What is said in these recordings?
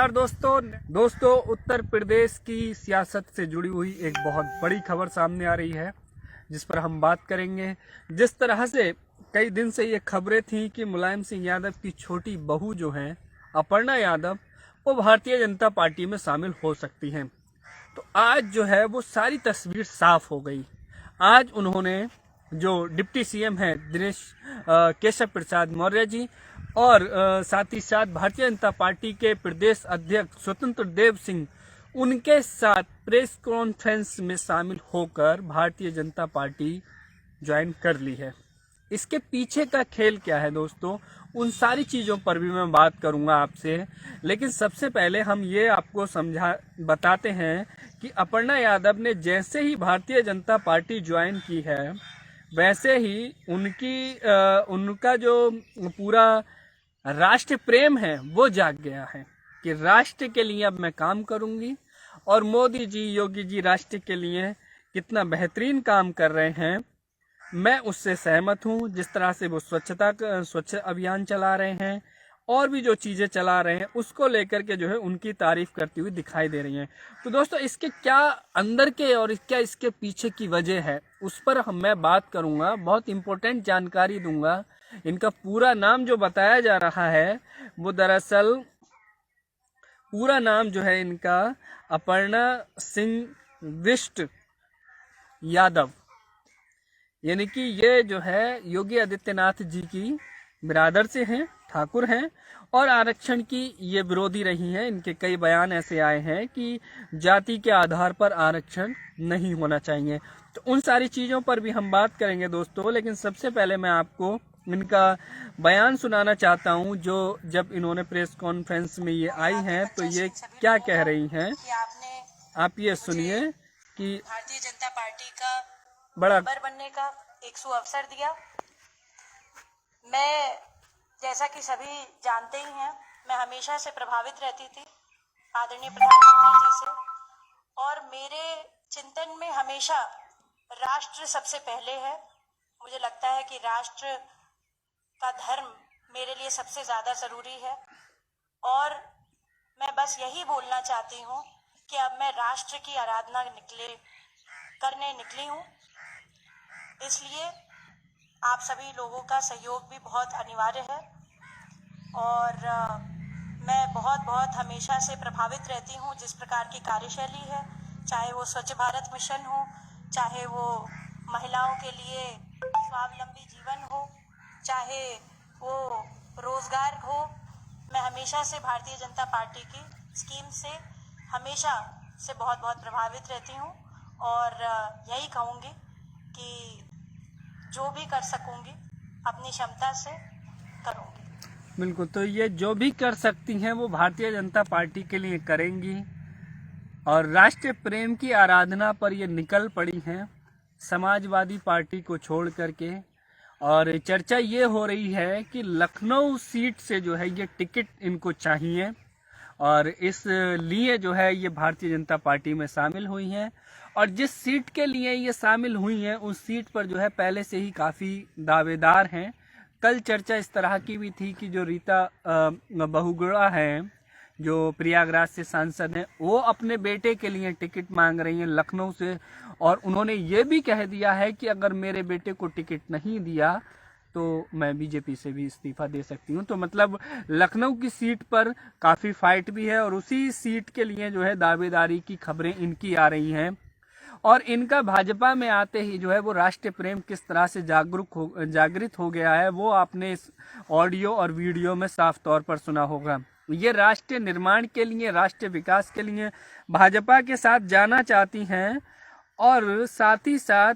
नमस्कार दोस्तों उत्तर प्रदेश की सियासत से जुड़ी हुई एक बहुत बड़ी खबर सामने आ रही है जिस पर हम बात करेंगे। जिस तरह से कई दिन से ये खबरें थी कि मुलायम सिंह यादव की छोटी बहू जो है अपर्णा यादव वो भारतीय जनता पार्टी में शामिल हो सकती हैं, तो आज जो है वो सारी तस्वीर साफ हो गई। आज उन्होंने जो डिप्टी सीएम है दिनेश केशव प्रसाद मौर्य जी और साथ ही साथ भारतीय जनता पार्टी के प्रदेश अध्यक्ष स्वतंत्र देव सिंह उनके साथ प्रेस कॉन्फ्रेंस में शामिल होकर भारतीय जनता पार्टी ज्वाइन कर ली है। इसके पीछे का खेल क्या है दोस्तों, उन सारी चीज़ों पर भी मैं बात करूंगा आपसे, लेकिन सबसे पहले हम ये आपको बताते हैं कि अपर्णा यादव ने जैसे ही भारतीय जनता पार्टी ज्वाइन की है वैसे ही उनका जो पूरा राष्ट्र प्रेम है वो जाग गया है कि राष्ट्र के लिए अब मैं काम करूंगी। और मोदी जी, योगी जी राष्ट्र के लिए कितना बेहतरीन काम कर रहे हैं, मैं उससे सहमत हूं। जिस तरह से वो स्वच्छ अभियान चला रहे हैं और भी जो चीजें चला रहे हैं उसको लेकर के जो है उनकी तारीफ करती हुई दिखाई दे रही हैं। तो दोस्तों इसके क्या अंदर के और क्या इसके पीछे की वजह है उस पर मैं बात करूंगा, बहुत इंपॉर्टेंट जानकारी दूंगा। इनका पूरा नाम जो बताया जा रहा है वो दरअसल पूरा नाम जो है इनका अपर्णा सिंह विष्ट यादव, यानी कि ये जो है योगी आदित्यनाथ जी की बिरादर से हैं, ठाकुर हैं और आरक्षण की ये विरोधी रही हैं। इनके कई बयान ऐसे आए हैं कि जाति के आधार पर आरक्षण नहीं होना चाहिए। तो उन सारी चीज़ों पर भी हम बात करेंगे दोस्तों, लेकिन सबसे पहले मैं आपको इनका बयान सुनाना चाहता हूं जो जब इन्होंने प्रेस कॉन्फ्रेंस में ये आई हैं तो ये क्या कह रही हैं, आप ये सुनिए कि भारतीय जनता पार्टी का बड़ा मेंबर बनने का एक सुअवसर दिया। मैं जैसा कि सभी जानते ही हैं, मैं हमेशा से प्रभावित रहती थी आदरणीय प्रधानमंत्री जी से, और मेरे चिंतन में हमेशा राष्ट्र सबसे पहले है। मुझे लगता है कि राष्ट्र का धर्म मेरे लिए सबसे ज़्यादा ज़रूरी है और मैं बस यही बोलना चाहती हूँ कि अब मैं राष्ट्र की आराधना करने निकली हूँ। इसलिए आप सभी लोगों का सहयोग भी बहुत अनिवार्य है और मैं बहुत हमेशा से प्रभावित रहती हूँ जिस प्रकार की कार्यशैली है, चाहे वो स्वच्छ भारत मिशन हो, चाहे वो महिलाओं के लिए स्वावलंबी जीवन हो, चाहे वो रोजगार हो। मैं हमेशा से भारतीय जनता पार्टी की स्कीम से हमेशा से बहुत प्रभावित रहती हूँ और यही कहूँगी कि जो भी कर सकूँगी अपनी क्षमता से करूँगी। बिल्कुल, तो ये जो भी कर सकती हैं वो भारतीय जनता पार्टी के लिए करेंगी और राष्ट्रीय प्रेम की आराधना पर ये निकल पड़ी हैं समाजवादी पार्टी को छोड़ करके। और चर्चा ये हो रही है कि लखनऊ सीट से जो है ये टिकट इनको चाहिए और इस लिए जो है ये भारतीय जनता पार्टी में शामिल हुई हैं। और जिस सीट के लिए ये शामिल हुई हैं उस सीट पर जो है पहले से ही काफ़ी दावेदार हैं। कल चर्चा इस तरह की भी थी कि जो रीता बहुगुणा हैं, जो प्रयागराज से सांसद हैं, वो अपने बेटे के लिए टिकट मांग रही हैं लखनऊ से और उन्होंने ये भी कह दिया है कि अगर मेरे बेटे को टिकट नहीं दिया तो मैं बीजेपी से भी इस्तीफा दे सकती हूँ। तो मतलब लखनऊ की सीट पर काफ़ी फाइट भी है और उसी सीट के लिए जो है दावेदारी की खबरें इनकी आ रही हैं। और इनका भाजपा में आते ही जो है वो राष्ट्रीय प्रेम किस तरह से जागृत हो गया है वो आपने इस ऑडियो और वीडियो में साफ तौर पर सुना होगा। ये राष्ट्रीय निर्माण के लिए, राष्ट्रीय विकास के लिए भाजपा के साथ जाना चाहती हैं और साथ ही साथ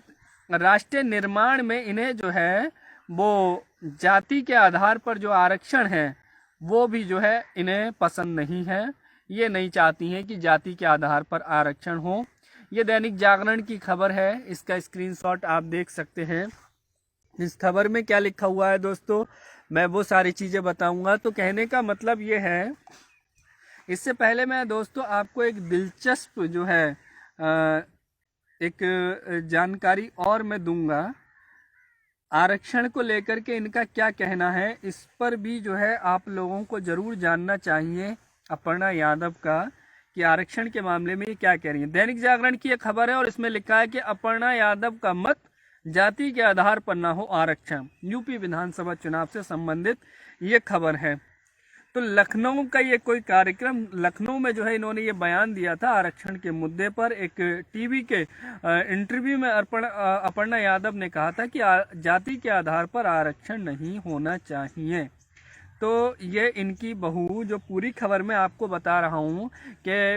राष्ट्रीय निर्माण में इन्हें जो है वो जाति के आधार पर जो आरक्षण है वो भी जो है इन्हें पसंद नहीं है। ये नहीं चाहती हैं कि जाति के आधार पर आरक्षण हो। ये दैनिक जागरण की खबर है, इसका स्क्रीनशॉट आप देख सकते हैं। इस खबर में क्या लिखा हुआ है दोस्तों, मैं वो सारी चीज़ें बताऊंगा। तो कहने का मतलब ये है, इससे पहले मैं दोस्तों आपको एक दिलचस्प जो है एक जानकारी और मैं दूंगा आरक्षण को लेकर के। इनका क्या कहना है इस पर भी जो है आप लोगों को ज़रूर जानना चाहिए अपर्णा यादव का कि आरक्षण के मामले में ये क्या कह रही है। दैनिक जागरण की एक खबर है और इसमें लिखा है कि अपर्णा यादव का मत जाति के आधार पर ना हो आरक्षण। यूपी विधानसभा चुनाव से संबंधित ये खबर है। तो लखनऊ का ये कोई कार्यक्रम, लखनऊ में जो है इन्होंने ये बयान दिया था आरक्षण के मुद्दे पर। एक टीवी के इंटरव्यू में अपर्णा यादव ने कहा था कि जाति के आधार पर आरक्षण नहीं होना चाहिए। तो ये इनकी बहू, जो पूरी खबर में आपको बता रहा हूँ कि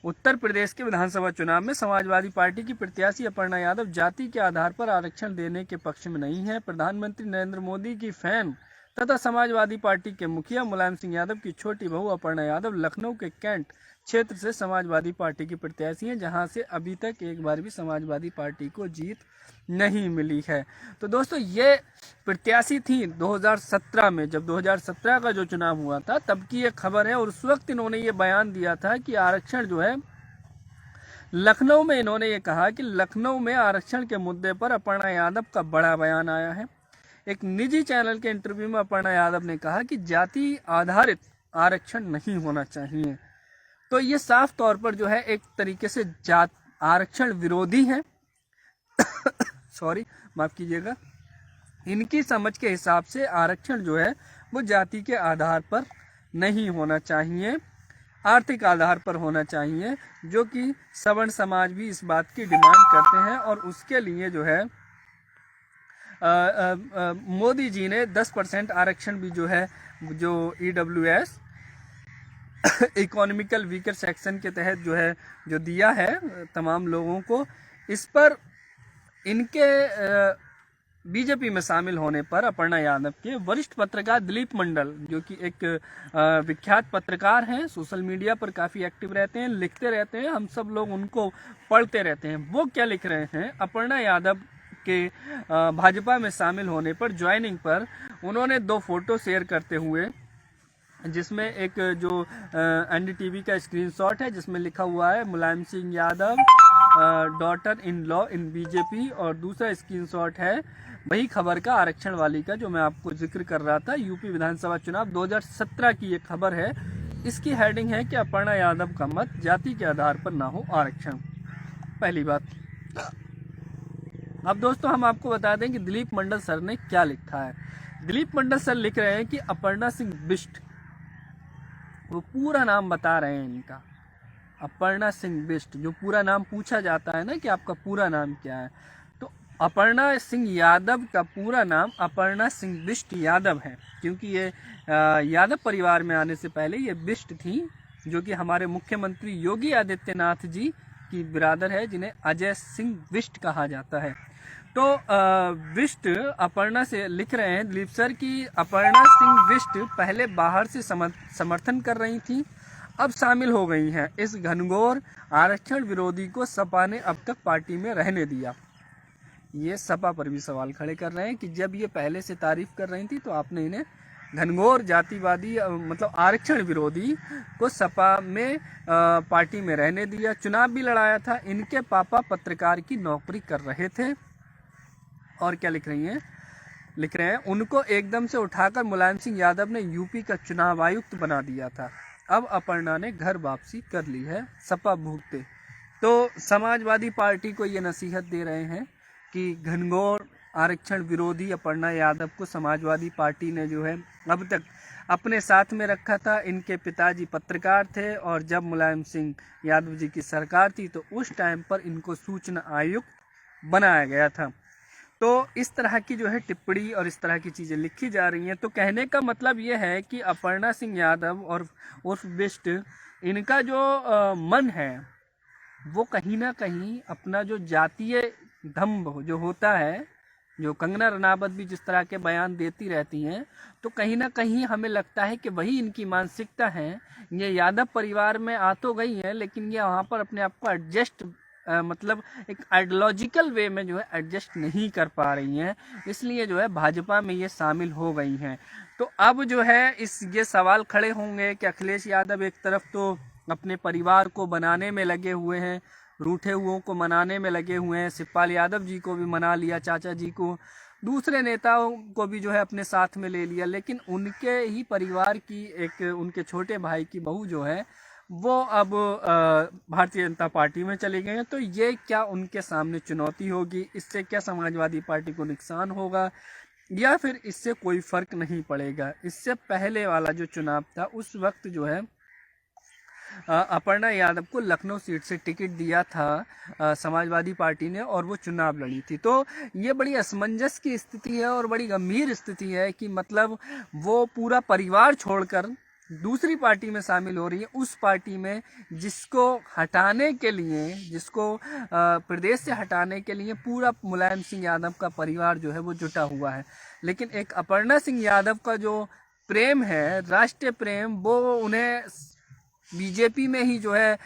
उत्तर प्रदेश के विधानसभा चुनाव में समाजवादी पार्टी की प्रत्याशी अपर्णा यादव जाति के आधार पर आरक्षण देने के पक्ष में नहीं है। प्रधानमंत्री नरेंद्र मोदी की फैन तथा समाजवादी पार्टी के मुखिया मुलायम सिंह यादव की छोटी बहू अपर्णा यादव लखनऊ के कैंट क्षेत्र से समाजवादी पार्टी की प्रत्याशी हैं, जहां से अभी तक एक बार भी समाजवादी पार्टी को जीत नहीं मिली है। तो दोस्तों, ये प्रत्याशी थी 2017 में, जब 2017 का जो चुनाव हुआ था तब की ये खबर है। और उस वक्त इन्होंने ये बयान दिया था कि आरक्षण जो है, लखनऊ में इन्होंने ये कहा कि लखनऊ में आरक्षण के मुद्दे पर अपर्णा यादव का बड़ा बयान आया है। एक निजी चैनल के इंटरव्यू में अपर्णा यादव ने कहा कि जाति आधारित आरक्षण नहीं होना चाहिए। तो ये साफ तौर पर जो है एक तरीके से आरक्षण विरोधी है। सॉरी, माफ कीजिएगा। इनकी समझ के हिसाब से आरक्षण जो है वो जाति के आधार पर नहीं होना चाहिए, आर्थिक आधार पर होना चाहिए, जो कि सवर्ण समाज भी इस बात की डिमांड करते हैं। और उसके लिए जो है मोदी जी ने 10% आरक्षण भी जो है, जो EWS इकोनॉमिकल वीकर सेक्शन के तहत जो है जो दिया है तमाम लोगों को, इस पर इनके बीजेपी में शामिल होने पर अपर्णा यादव के वरिष्ठ पत्रकार दिलीप मंडल, जो कि एक विख्यात पत्रकार हैं, सोशल मीडिया पर काफ़ी एक्टिव रहते हैं, लिखते रहते हैं, हम सब लोग उनको पढ़ते रहते हैं। वो क्या लिख रहे हैं, अपर्णा यादव के भाजपा में शामिल होने पर, ज्वाइनिंग पर उन्होंने 2 फोटो शेयर करते हुए, जिसमें एक जो NDTV का स्क्रीनशॉट है जिसमें लिखा हुआ है Mulayam Singh Yadav daughter in law in BJP, और दूसरा स्क्रीनशॉट है वही खबर का, आरक्षण वाली का, जो मैं आपको जिक्र कर रहा था। यूपी विधानसभा चुनाव 2017 की ये खबर है। इसकी हेडिंग है कि अपर्णा यादव का मत जाति के आधार पर ना हो आरक्षण। पहली बात। अब दोस्तों, हम आपको बता दें कि दिलीप मंडल सर ने क्या लिखा है। दिलीप मंडल सर लिख रहे हैं कि अपर्णा सिंह बिष्ट, वो पूरा नाम बता रहे हैं इनका, अपर्णा सिंह बिष्ट। जो पूरा नाम पूछा जाता है ना कि आपका पूरा नाम क्या है, तो अपर्णा सिंह यादव का पूरा नाम अपर्णा सिंह बिष्ट यादव है, क्योंकि ये यादव परिवार में आने से पहले ये बिष्ट थी, जो कि हमारे मुख्यमंत्री योगी आदित्यनाथ जी की बिरादर है, जिन्हें अजय सिंह बिष्ट कहा जाता है। तो बिष्ट अपर्णा से लिख रहे हैं दिलीप सर की अपर्णा सिंह बिष्ट पहले बाहर से समर्थन कर रही थी, अब शामिल हो गई हैं। इस घनघोर आरक्षण विरोधी को सपा ने अब तक पार्टी में रहने दिया। ये सपा पर भी सवाल खड़े कर रहे हैं कि जब ये पहले से तारीफ कर रही थी तो आपने इन्हें घनघोर जातिवादी, मतलब आरक्षण विरोधी को सपा में पार्टी में रहने दिया। चुनाव भी लड़ाया था। इनके पापा पत्रकार की नौकरी कर रहे थे। और क्या लिख रही हैं, लिख रहे हैं उनको एकदम से उठाकर मुलायम सिंह यादव ने यूपी का चुनाव आयुक्त बना दिया था। अब अपर्णा ने घर वापसी कर ली है, सपा भूखते। तो समाजवादी पार्टी को ये नसीहत दे रहे हैं कि घनघोर आरक्षण विरोधी अपर्णा यादव को समाजवादी पार्टी ने जो है अब तक अपने साथ में रखा था। इनके पिताजी पत्रकार थे और जब मुलायम सिंह यादव जी की सरकार थी तो उस टाइम पर इनको सूचना आयुक्त बनाया गया था। तो इस तरह की जो है टिप्पणी और इस तरह की चीज़ें लिखी जा रही हैं। तो कहने का मतलब ये है कि अपर्णा सिंह यादव और उर्फ बिष्ट, इनका जो मन है वो कहीं ना कहीं अपना जो जातीय दम्भ जो होता है, जो कंगना रनावत भी जिस तरह के बयान देती रहती हैं, तो कहीं ना कहीं हमें लगता है कि वही इनकी मानसिकता है। ये यादव परिवार में आ तो गई हैं, लेकिन ये वहाँ पर अपने आप को एडजस्ट मतलब एक आइडियोलॉजिकल वे में जो है एडजस्ट नहीं कर पा रही हैं, इसलिए जो है भाजपा में ये शामिल हो गई हैं। तो अब जो है ये सवाल खड़े होंगे कि अखिलेश यादव एक तरफ तो अपने परिवार को बनाने में लगे हुए हैं, रूठे हुओं को मनाने में लगे हुए हैं, शिवपाल यादव जी को भी मना लिया, चाचा जी को, दूसरे नेताओं को भी जो है अपने साथ में ले लिया, लेकिन उनके ही परिवार की एक उनके छोटे भाई की बहू जो है वो अब भारतीय जनता पार्टी में चले गए हैं। तो ये क्या उनके सामने चुनौती होगी, इससे क्या समाजवादी पार्टी को नुकसान होगा या फिर इससे कोई फर्क नहीं पड़ेगा। इससे पहले वाला जो चुनाव था उस वक्त जो है अपर्णा यादव को लखनऊ सीट से टिकट दिया था समाजवादी पार्टी ने और वो चुनाव लड़ी थी। तो ये बड़ी असमंजस की स्थिति है और बड़ी गंभीर स्थिति है कि मतलब वो पूरा परिवार छोड़कर दूसरी पार्टी में शामिल हो रही है, उस पार्टी में जिसको हटाने के लिए, जिसको प्रदेश से हटाने के लिए पूरा मुलायम सिंह यादव का परिवार जो है वो जुटा हुआ है। लेकिन एक अपर्णा सिंह यादव का जो प्रेम है, राष्ट्रीय प्रेम, वो उन्हें बीजेपी में ही जो है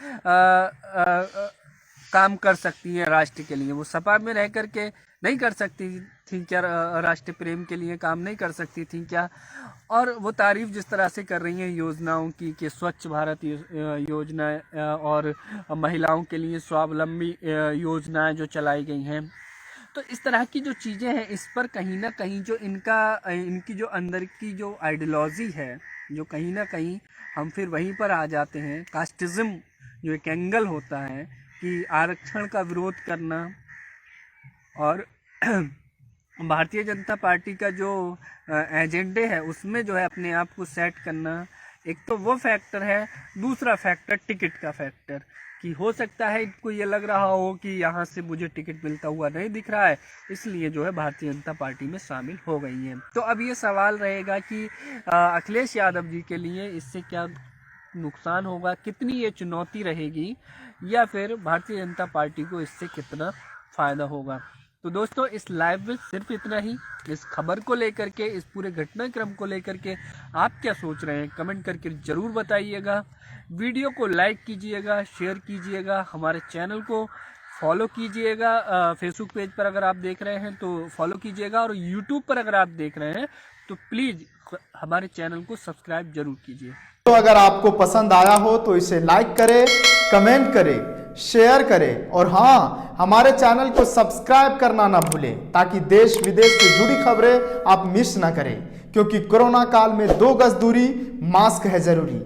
काम कर सकती है राष्ट्र के लिए। वो सपा में रह करके नहीं कर सकती थी क्या, राष्ट्रीय प्रेम के लिए काम नहीं कर सकती थी क्या। और वो तारीफ जिस तरह से कर रही हैं योजनाओं की कि स्वच्छ भारत योजना और महिलाओं के लिए स्वावलंबी योजनाएं जो चलाई गई हैं, तो इस तरह की जो चीज़ें हैं इस पर कहीं ना कहीं जो इनकी जो अंदर की जो आइडियोलॉजी है, जो कहीं ना कहीं हम फिर वहीं पर आ जाते हैं। कास्टिज्म जो एक एंगल होता है कि आरक्षण का विरोध करना और भारतीय जनता पार्टी का जो एजेंडे है उसमें जो है अपने आप को सेट करना, एक तो वो फैक्टर है। दूसरा फैक्टर टिकट का फैक्टर, कि हो सकता है इनको ये लग रहा हो कि यहाँ से मुझे टिकट मिलता हुआ नहीं दिख रहा है, इसलिए जो है भारतीय जनता पार्टी में शामिल हो गई हैं। तो अब ये सवाल रहेगा कि अखिलेश यादव जी के लिए इससे क्या नुकसान होगा, कितनी ये चुनौती रहेगी, या फिर भारतीय जनता पार्टी को इससे कितना फ़ायदा होगा। तो दोस्तों इस लाइव में सिर्फ इतना ही। इस खबर को लेकर के, इस पूरे घटनाक्रम को लेकर के आप क्या सोच रहे हैं कमेंट करके ज़रूर बताइएगा। वीडियो को लाइक कीजिएगा, शेयर कीजिएगा, हमारे चैनल को फॉलो कीजिएगा। फेसबुक पेज पर अगर आप देख रहे हैं तो फॉलो कीजिएगा, और यूट्यूब पर अगर आप देख रहे हैं तो प्लीज़ हमारे चैनल को सब्सक्राइब जरूर कीजिए। तो अगर आपको पसंद आया हो तो इसे लाइक करें, कमेंट करें, शेयर करें, और हाँ, हमारे चैनल को सब्सक्राइब करना ना भूलें ताकि देश विदेश से जुड़ी खबरें आप मिस ना करें, क्योंकि कोरोना काल में 2 गज दूरी, मास्क है जरूरी।